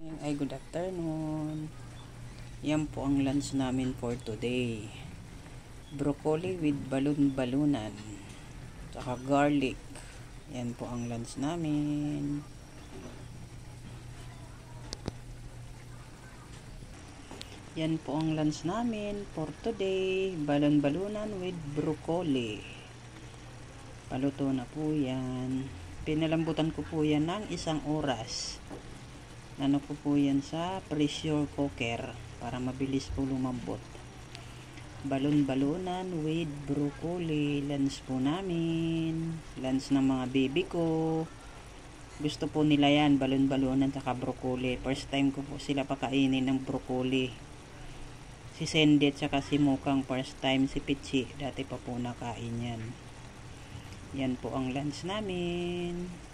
Ay, good afternoon. Yan po ang lunch namin for today. Broccoli with balon-balunan. Tsaka garlic. Yan po ang lunch namin. Yan po ang lunch namin for today. Balon-balunan with broccoli. Paluto na po yan. Pinalambutan ko po yan ng 1 oras. Ano po yan sa pressure cooker para mabilis po lumambot. Balon-balunan with broccoli. Lunch po namin. Lunch ng mga baby ko. Gusto po nila yan, balon-balunan tsaka broccoli. First time ko po sila pakainin ng broccoli. Si Sende tsaka si Mukang first time. Si Pichi dati pa po nakain yan. Yan po ang lunch namin.